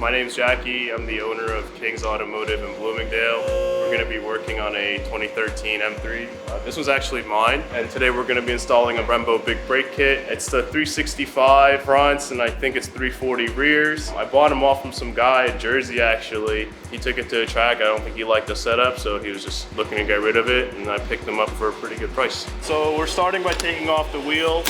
My name's Jackie. I'm the owner of King's Automotive in Bloomingdale. We're going to be working on a 2013 M3. This was actually mine, and today we're going to be installing a Brembo big brake kit. It's the 365 fronts, and I think it's 340 rears. I bought them off from some guy in Jersey, actually. He took it to a track. I don't think he liked the setup, so he was just looking to get rid of it, and I picked them up for a pretty good price. So we're starting by taking off the wheel.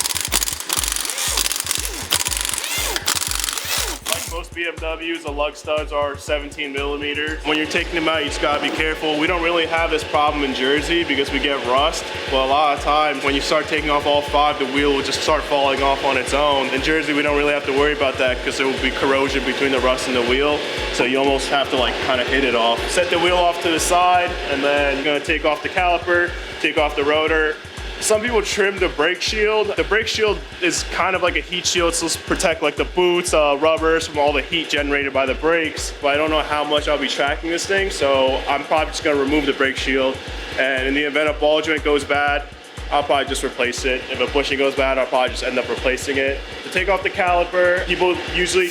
Most BMWs, the lug studs are 17 millimeters. When you're taking them out, you just gotta be careful. We don't really have this problem in Jersey because we get rust, but a lot of times when you start taking off all five, the wheel will just start falling off on its own. In Jersey, we don't really have to worry about that because there will be corrosion between the rust and the wheel, so you almost have to like kind of hit it off. Set the wheel off to the side, and then you're gonna take off the caliper, take off the rotor. Some people trim the brake shield. The brake shield is kind of like a heat shield, so to protect like the boots, rubbers from all the heat generated by the brakes. But I don't know how much I'll be tracking this thing, so I'm probably just gonna remove the brake shield. And in the event a ball joint goes bad, I'll probably just replace it. If a bushing goes bad, I'll probably just end up replacing it. To take off the caliper, people usually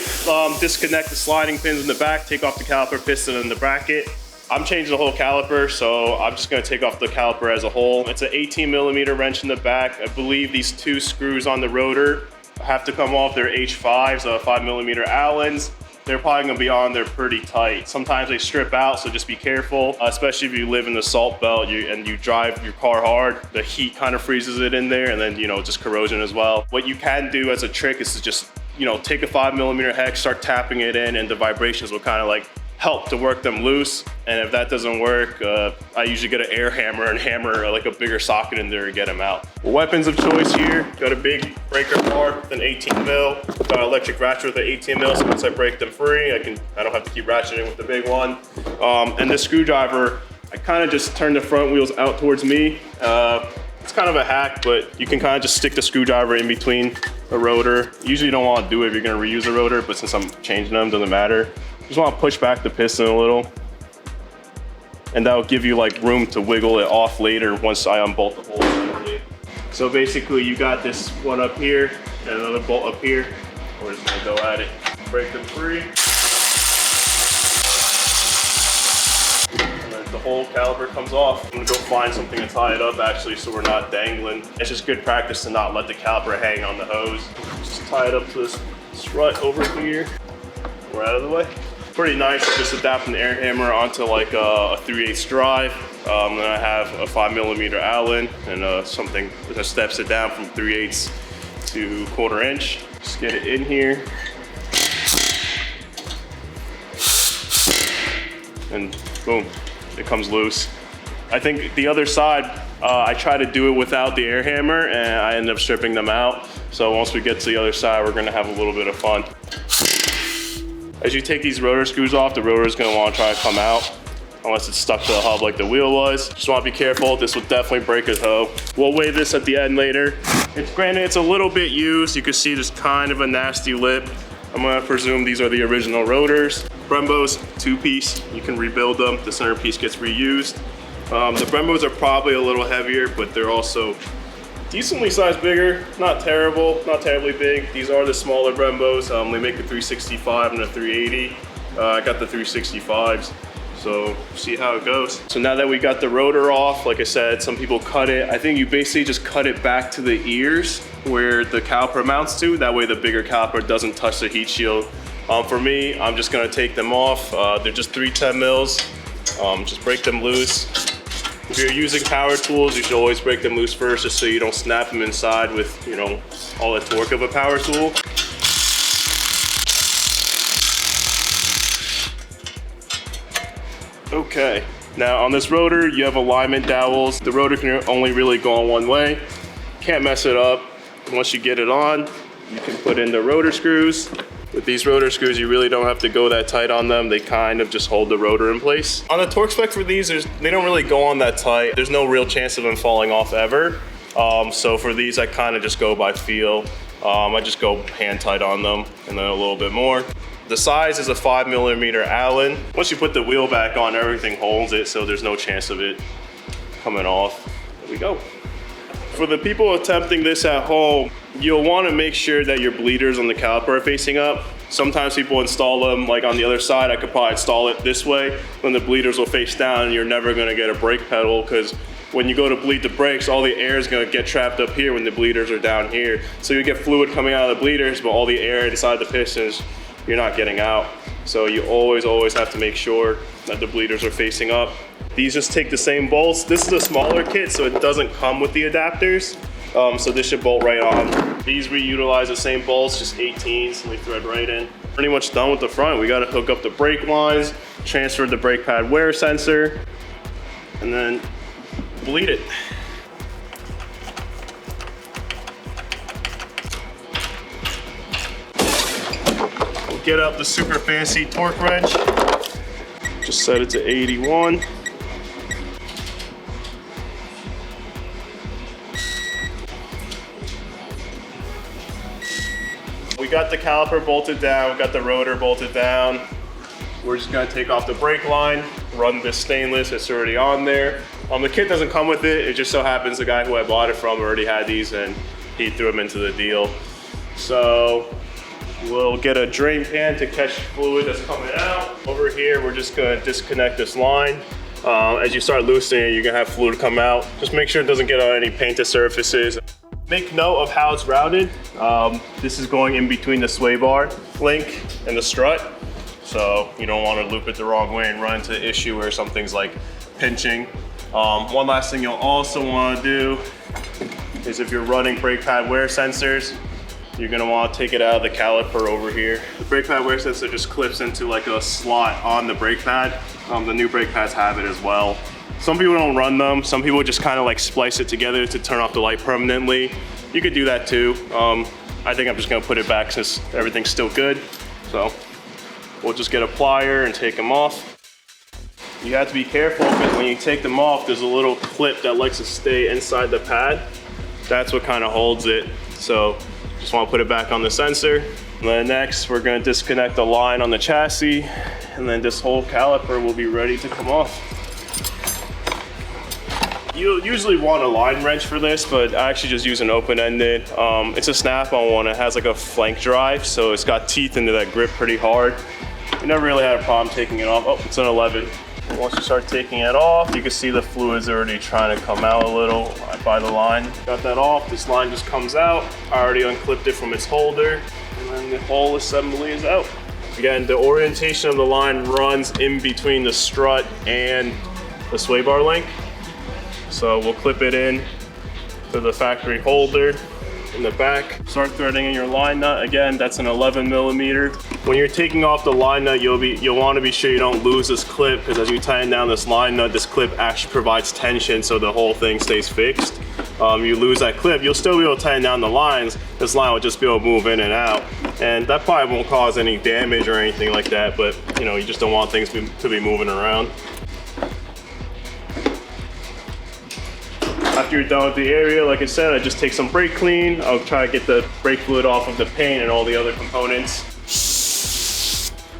disconnect the sliding pins in the back, take off the caliper piston in the bracket. I'm changing the whole caliper, so I'm just gonna take off the caliper as a whole. It's an 18 millimeter wrench in the back. I believe these two screws on the rotor have to come off. They're H5s, 5 millimeter Allens. They're probably gonna be on there pretty tight. Sometimes they strip out, so just be careful, especially if you live in the salt belt and you drive your car hard. The heat kind of freezes it in there, and then, you know, just corrosion as well. What you can do as a trick is to just, you know, take a 5 millimeter hex, start tapping it in, and the vibrations will kind of like help to work them loose. And if that doesn't work, I usually get an air hammer and hammer like a bigger socket in there to get them out. Weapons of choice here, got a big breaker bar with an 18 mil, got an electric ratchet with an 18 mil, so once I break them free, I don't have to keep ratcheting with the big one. And this screwdriver, I kind of just turn the front wheels out towards me. It's kind of a hack, but you can kind of just stick the screwdriver in between the rotor. Usually you don't want to do it if you're going to reuse a rotor, but since I'm changing them, doesn't matter. Just want to push back the piston a little, and that'll give you like room to wiggle it off later once I unbolt the hole. So basically you got this one up here and another bolt up here. We're just gonna go at it. Break them free. And then the whole caliper comes off. I'm gonna go find something to tie it up actually so we're not dangling. It's just good practice to not let the caliper hang on the hose. Just tie it up to this strut over here. We're out of the way. Pretty nice, just adapting the air hammer onto like a 3/8 drive. Then I have a 5 millimeter Allen and something that steps it down from 3/8 to 1/4 inch. Just get it in here. And boom, it comes loose. I think the other side, I try to do it without the air hammer and I end up stripping them out. So once we get to the other side, we're gonna have a little bit of fun. As you take these rotor screws off, the rotor is going to want to try to come out unless it's stuck to the hub like the wheel was. Just want to be careful. This will definitely break a toe. We'll weigh this at the end later. Granted, it's a little bit used. You can see there's kind of a nasty lip. I'm going to presume these are the original rotors. Brembo's 2-piece. You can rebuild them. The center piece gets reused. The Brembos are probably a little heavier, but they're also decently sized bigger, not terrible, not terribly big. These are the smaller Brembos. They make a 365 and a 380. I got the 365s, so see how it goes. So now that we got the rotor off, like I said, some people cut it. I think you basically just cut it back to the ears where the caliper mounts to. That way the bigger caliper doesn't touch the heat shield. For me, I'm just gonna take them off. They're just 310 mils. Just break them loose. If you're using power tools, you should always break them loose first just so you don't snap them inside with, you know, all the torque of a power tool. Okay, now on this rotor, you have alignment dowels. The rotor can only really go on one way. Can't mess it up. Once you get it on, you can put in the rotor screws. With these rotor screws, you really don't have to go that tight on them. They kind of just hold the rotor in place. On the torque spec for these, they don't really go on that tight. There's no real chance of them falling off ever. So for these, I kind of just go by feel. I just go hand tight on them and then a little bit more. The size is a 5 millimeter Allen. Once you put the wheel back on, everything holds it, so there's no chance of it coming off. There we go. For the people attempting this at home, you'll want to make sure that your bleeders on the caliper are facing up. Sometimes people install them like on the other side. I could probably install it this way, when the bleeders will face down and you're never gonna get a brake pedal, because when you go to bleed the brakes, all the air is gonna get trapped up here when the bleeders are down here. So you get fluid coming out of the bleeders, but all the air inside the pistons, you're not getting out. So you always have to make sure that the bleeders are facing up. These just take the same bolts. This is a smaller kit, so it doesn't come with the adapters. So this should bolt right on. These reutilize the same bolts, just 18s, so they thread right in. Pretty much done with the front. We gotta hook up the brake lines, transfer the brake pad wear sensor, and then bleed it. We'll get out the super fancy torque wrench. Just set it to 81. We got the caliper bolted down, we got the rotor bolted down. We're just gonna take off the brake line, run this stainless, it's already on there. The kit doesn't come with it. It just so happens the guy who I bought it from already had these and he threw them into the deal. So we'll get a drain pan to catch fluid that's coming out. Over here, we're just gonna disconnect this line. As you start loosening it, you're gonna have fluid come out. Just make sure it doesn't get on any painted surfaces. Make note of how it's routed. This is going in between the sway bar link and the strut. So you don't want to loop it the wrong way and run into an issue where something's like pinching. One last thing you'll also want to do is if you're running brake pad wear sensors, you're going to want to take it out of the caliper over here. The brake pad wear sensor just clips into like a slot on the brake pad. The new brake pads have it as well. Some people don't run them. Some people just kind of like splice it together to turn off the light permanently. You could do that too. I think I'm just going to put it back since everything's still good. So we'll just get a plier and take them off. You have to be careful because when you take them off, there's a little clip that likes to stay inside the pad. That's what kind of holds it. So just want to put it back on the sensor. And then next, we're going to disconnect the line on the chassis, and then this whole caliper will be ready to come off. You'll usually want a line wrench for this, but I actually just use an open-ended. It's a snap-on one. It has like a flank drive, so it's got teeth into that grip pretty hard. We never really had a problem taking it off. Oh, it's an 11. Once you start taking it off, you can see the fluid's already trying to come out a little by the line. Got that off, this line just comes out. I already unclipped it from its holder, and then the whole assembly is out. Again, the orientation of the line runs in between the strut and the sway bar link. So we'll clip it in to the factory holder in the back. Start threading in your line nut. Again, that's an 11 millimeter. When you're taking off the line nut, you'll want to be sure you don't lose this clip, because as you tighten down this line nut, this clip actually provides tension so the whole thing stays fixed. You lose that clip, you'll still be able to tighten down the lines. This line will just be able to move in and out. And that probably won't cause any damage or anything like that, but you know, you just don't want things to be moving around. After you're done with the area, like I said, I just take some brake clean. I'll try to get the brake fluid off of the paint and all the other components.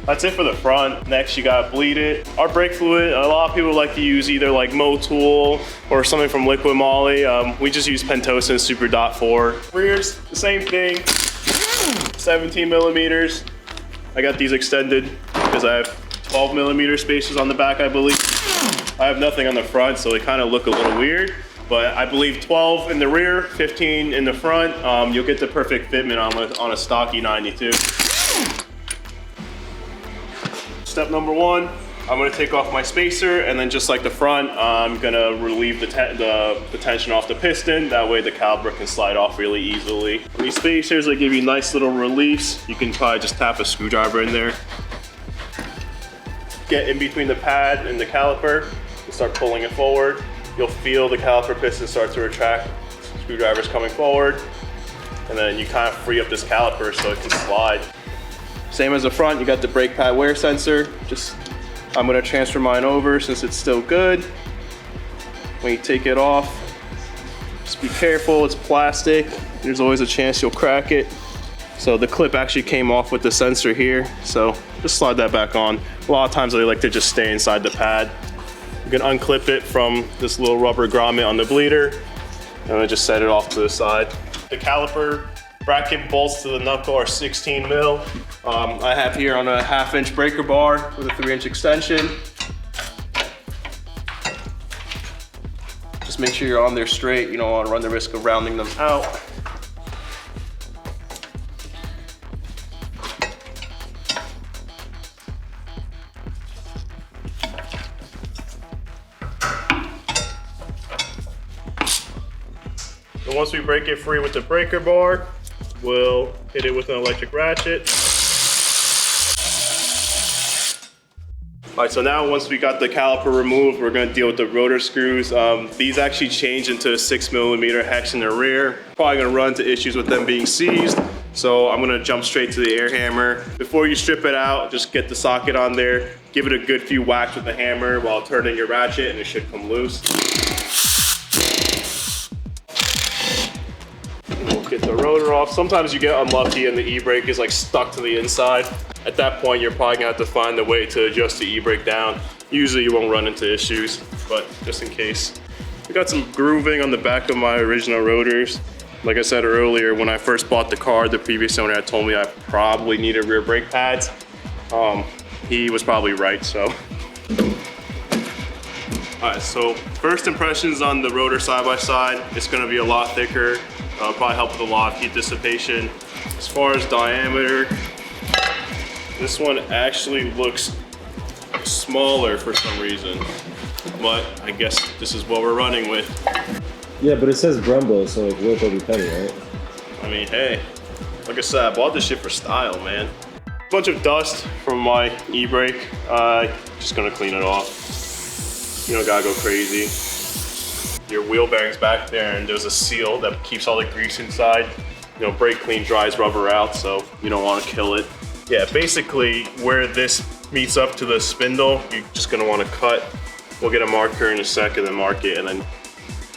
That's it for the front. Next, you gotta bleed it. Our brake fluid, a lot of people like to use either like Motul or something from Liquid Moly. We just use Pentosan Super Dot 4. Rears, the same thing, 17 millimeters. I got these extended because I have 12 millimeter spacers on the back, I believe. I have nothing on the front, so they kind of look a little weird. But I believe 12 in the rear, 15 in the front. You'll get the perfect fitment on a stock E92. Step number one, I'm gonna take off my spacer, and then just like the front, I'm gonna relieve the tension off the piston. That way the caliper can slide off really easily. These spacers, they give you nice little reliefs. You can probably just tap a screwdriver in there. Get in between the pad and the caliper and start pulling it forward. You'll feel the caliper piston start to retract. Screwdriver's coming forward, and then you kind of free up this caliper so it can slide. Same as the front, you got the brake pad wear sensor. I'm gonna transfer mine over since it's still good. When you take it off, just be careful, it's plastic. There's always a chance you'll crack it. So the clip actually came off with the sensor here, so just slide that back on. A lot of times they like to just stay inside the pad. You can unclip it from this little rubber grommet on the bleeder, and then just set it off to the side. The caliper Bracket bolts to the knuckle are 16 mil. I have here on a 1/2 inch breaker bar with a 3-inch extension. Just make sure you're on there straight. You don't want to run the risk of rounding them out. And once we break it free with the breaker bar, we'll hit it with an electric ratchet. All right, so now once we got the caliper removed, we're gonna deal with the rotor screws. These actually change into a 6mm hex in the rear. Probably gonna run into issues with them being seized. So I'm gonna jump straight to the air hammer. Before you strip it out, just get the socket on there, give it a good few whacks with the hammer while turning your ratchet, and it should come loose. We'll get the rotor off. Sometimes you get unlucky and the e-brake is like stuck to the inside. At that point, you're probably gonna have to find a way to adjust the e-brake down. Usually you won't run into issues, but just in case. We got some grooving on the back of my original rotors. Like I said earlier, when I first bought the car, the previous owner had told me I probably needed rear brake pads. He was probably right, so. All right, so first impressions on the rotor side by side, it's gonna be a lot thicker. Probably help with a lot of heat dissipation. As far as diameter, this one actually looks smaller for some reason, but I guess this is what we're running with. Yeah, but it says Brembo, so like worth every penny, right? I mean, hey, like I said, I bought this shit for style, man. Bunch of dust from my e-brake. Just gonna clean it off. You don't gotta go crazy. Your wheel bearing's back there, and there's a seal that keeps all the grease inside. You know, brake clean dries rubber out, so you don't want to kill it. Yeah, basically where this meets up to the spindle, you're just gonna want to cut. We'll get a marker in a second and mark it, and then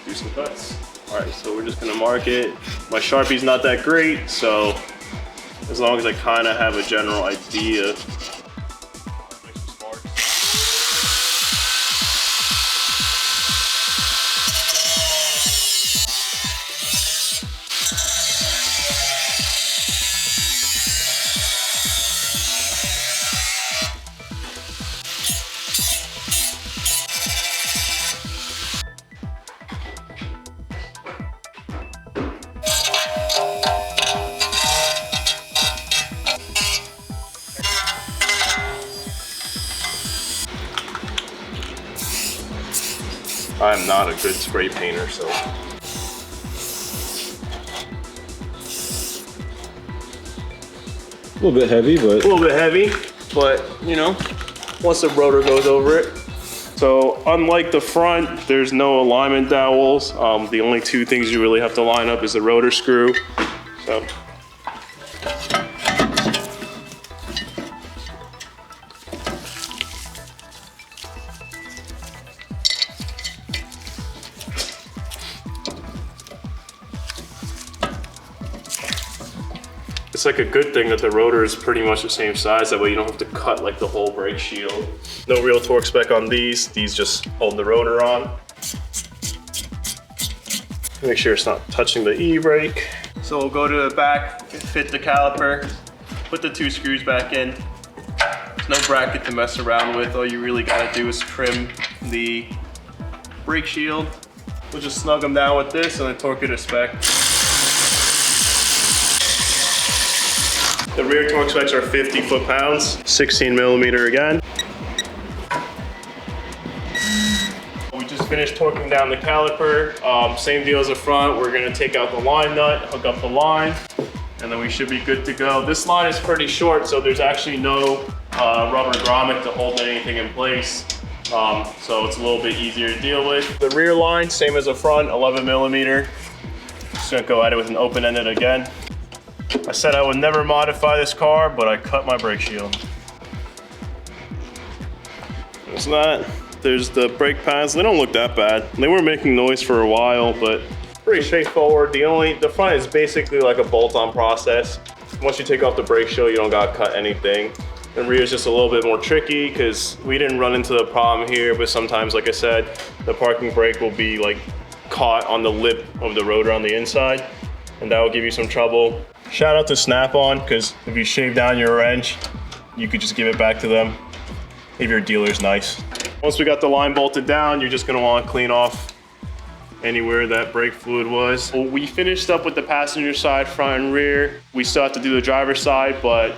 do some cuts. All right, so we're just gonna mark it. My Sharpie's not that great, so as long as I kind of have a general idea. I'm not a good spray painter, so. A little bit heavy, but. A little bit heavy, but you know, once the rotor goes over it. So unlike the front, there's no alignment dowels. The only two things you really have to line up is the rotor screw. So. It's like a good thing that the rotor is pretty much the same size. That way you don't have to cut like the whole brake shield. No real torque spec on these. These just hold the rotor on. Make sure it's not touching the e-brake. So we'll go to the back, fit the caliper, put the 2 screws back in. There's no bracket to mess around with. All you really gotta do is trim the brake shield. We'll just snug them down with this and then torque it to spec. The rear torque specs are 50 foot-pounds, 16mm again. We just finished torquing down the caliper. Same deal as the front. We're gonna take out the line nut, hook up the line, and then we should be good to go. This line is pretty short, so there's actually no rubber grommet to hold anything in place. So it's a little bit easier to deal with. The rear line, same as the front, 11mm. Just gonna go at it with an open-ended again. I said I would never modify this car, but I cut my brake shield. There's that. There's the brake pads. They don't look that bad. They were making noise for a while, but pretty straightforward. The front is basically like a bolt-on process. Once you take off the brake shield, you don't gotta cut anything. The rear is just a little bit more tricky because we didn't run into the problem here, but sometimes, like I said, the parking brake will be like caught on the lip of the rotor on the inside, and that will give you some trouble. Shout out to Snap-on, because if you shave down your wrench, you could just give it back to them if your dealer's nice. Once we got the line bolted down, you're just gonna want to clean off anywhere that brake fluid was. Well, we finished up with the passenger side, front and rear. We still have to do the driver's side, but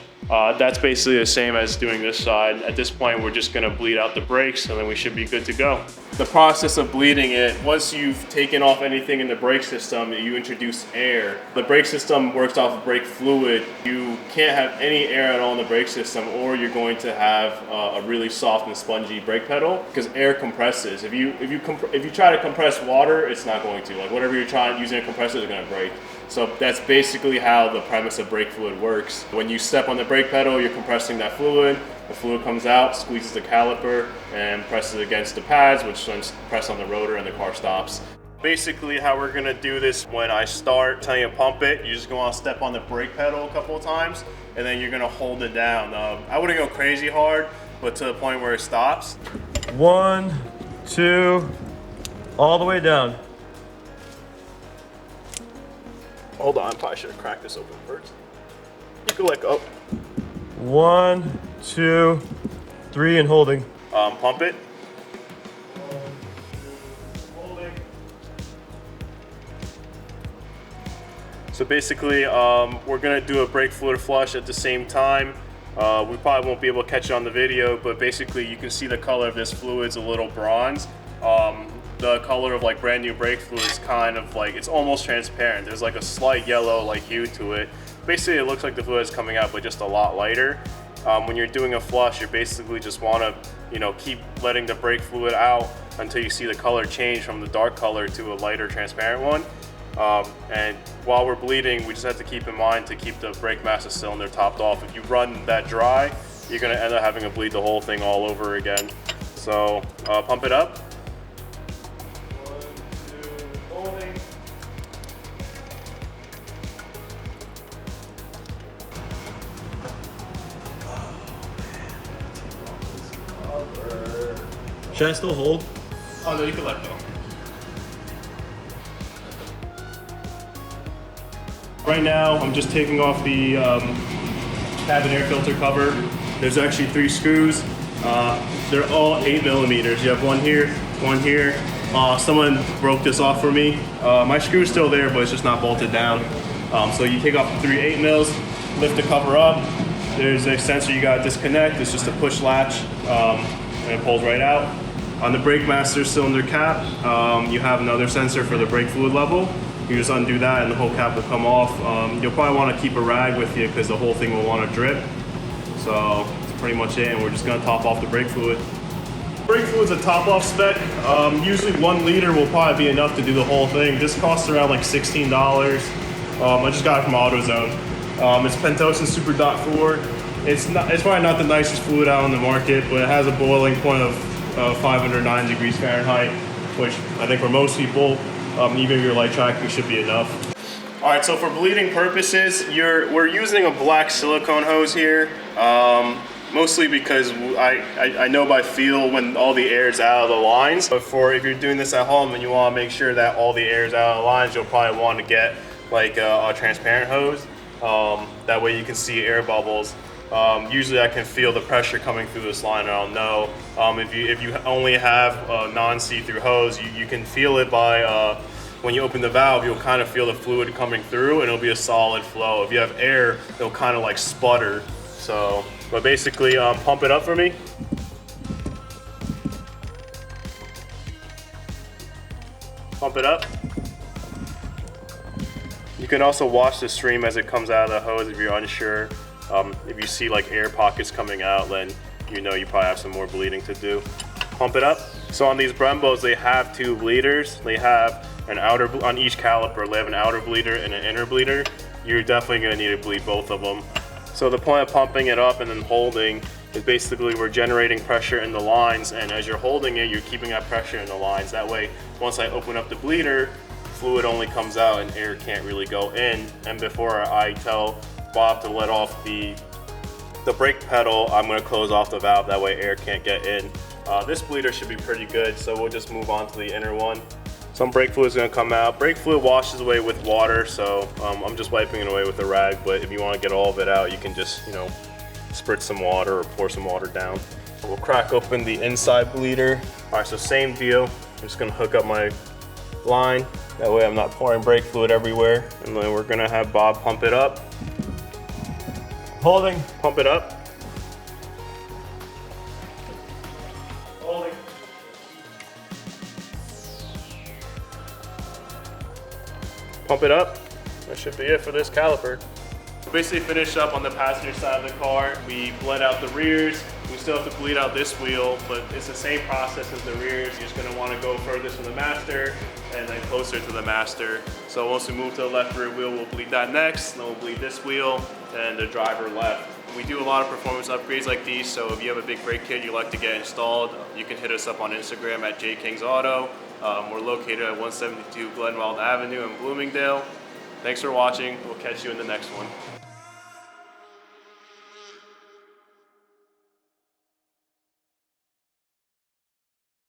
that's basically the same as doing this side. At this point, we're just gonna bleed out the brakes and then we should be good to go. The process of bleeding it, once you've taken off anything in the brake system, you introduce air. The brake system works off of brake fluid. You can't have any air at all in the brake system, or you're going to have a really soft and spongy brake pedal, because air compresses. If you try to compress water, it's not going to. Like whatever you're trying using a compressor is gonna break. So that's basically how the premise of brake fluid works. When you step on the brake pedal, you're compressing that fluid. The fluid comes out, squeezes the caliper, and presses against the pads, which then press on the rotor and the car stops. Basically how we're gonna do this, when I start telling you to pump it, you just go on step on the brake pedal a couple of times, and then you're gonna hold it down. I wouldn't go crazy hard, but to the point where it stops. 1, 2, all the way down. Hold on, I probably should have cracked this open first. You can let go. 1, 2, 3, and holding. Pump it. Holding. So basically, we're gonna do a brake fluid flush at the same time. We probably won't be able to catch it on the video, but basically you can see the color of this fluid's a little bronze. The color of like brand new brake fluid is kind of like, it's almost transparent. There's like a slight yellow like hue to it. Basically it looks like the fluid is coming out, but just a lot lighter. When you're doing a flush, you basically just want to, keep letting the brake fluid out until you see the color change from the dark color to a lighter transparent one. And while we're bleeding, we just have to keep in mind to keep the brake master cylinder topped off. If you run that dry, you're going to end up having to bleed the whole thing all over again. So pump it up. 1, 2, holding. Should I still hold? Oh no, you can let go. Right now, I'm just taking off the cabin air filter cover. There's actually 3 screws. They're all 8mm. You have one here, one here. Someone broke this off for me. My screw's still there, but it's just not bolted down. So you take off the 3 8mm, lift the cover up. There's a sensor you gotta disconnect. It's just a push latch, and it pulls right out. On the brake master cylinder cap, you have another sensor for the brake fluid level. You just undo that and the whole cap will come off. You'll probably want to keep a rag with you because the whole thing will want to drip. So that's pretty much it, and we're just going to top off the brake fluid. Brake fluid's a top off spec. Usually 1 liter will probably be enough to do the whole thing. This costs around like $16. I just got it from AutoZone. It's Pentosan Super Dot 4. It's probably not the nicest fluid out on the market, but it has a boiling point of 509 degrees Fahrenheit, which I think for most people, even if you're light tracking, should be enough. All right, so for bleeding purposes, we're using a black silicone hose here, mostly because I know by feel when all the air is out of the lines. But if you're doing this at home and you want to make sure that all the air is out of the lines, you'll probably want to get like a transparent hose. That way you can see air bubbles. Usually I can feel the pressure coming through this line and I'll know. If you only have a non-see-through hose, you can feel it by when you open the valve, you'll kind of feel the fluid coming through and it'll be a solid flow. If you have air, it'll kind of like sputter. So, but basically pump it up for me. Pump it up. You can also watch the stream as it comes out of the hose if you're unsure. If you see like air pockets coming out, then you know you probably have some more bleeding to do. Pump it up. So on these Brembos, they have 2 bleeders. They have an outer, on each caliper, they have an outer bleeder and an inner bleeder. You're definitely gonna need to bleed both of them. So the point of pumping it up and then holding is basically we're generating pressure in the lines, and as you're holding it, you're keeping that pressure in the lines. That way, once I open up the bleeder, fluid only comes out and air can't really go in. And before I tell Bob to let off the brake pedal, I'm going to close off the valve, that way air can't get in. This bleeder should be pretty good, so we'll just move on to the inner one. Some brake fluid is going to come out. Brake fluid washes away with water, so I'm just wiping it away with a rag, but if you want to get all of it out, you can just, you know, spritz some water or pour some water down. We'll crack open the inside bleeder. All right, so same deal. I'm just going to hook up my line. That way I'm not pouring brake fluid everywhere. And then we're going to have Bob pump it up. Holding. Pump it up. Holding. Pump it up. That should be it for this caliper. We basically finished up on the passenger side of the car. We bled out the rears. We still have to bleed out this wheel, but it's the same process as the rears. You're just going to want to go furthest from the master and then closer to the master. So once we move to the left rear wheel, we'll bleed that next, then we'll bleed this wheel and the driver left. We do a lot of performance upgrades like these, so if you have a big brake kit you'd like to get installed, you can hit us up on Instagram at jkingsauto. We're located at 172 Glenwald Avenue in Bloomingdale. Thanks for watching. We'll catch you in the next one.